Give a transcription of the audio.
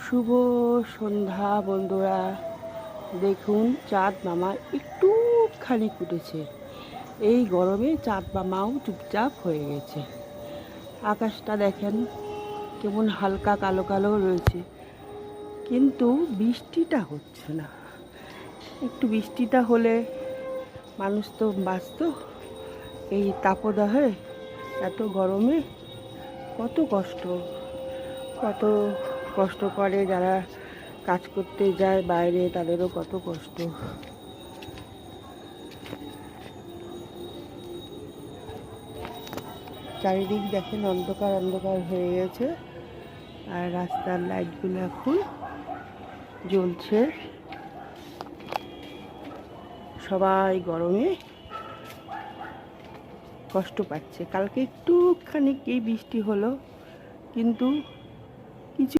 শুভ সন্ধ্যা বন্ধুরা। দেখুন চাঁদ মামা একটুখানি উঠেছে। এই গরমে চাঁদ মামাও চুপচাপ হয়ে গেছে। আকাশটা দেখেন কেমন হালকা কালো কালো রয়েছে, কিন্তু বৃষ্টিটা হচ্ছে না। একটু বৃষ্টিটা হলে মানুষ তো বাঁচত। এই তাপদাহে এত গরমে কত কষ্ট, কত কষ্ট করে যারা কাজ করতে যায় বাইরে, তাদেরও কত কষ্ট। চারিদিক দেখেন অন্ধকার অন্ধকার হয়ে গেছে, আর রাস্তার লাইটগুলো এখন জ্বলছে। সবাই গরমে কষ্ট পাচ্ছে। কালকে একটুখানি কি বৃষ্টি হলো, কিন্তু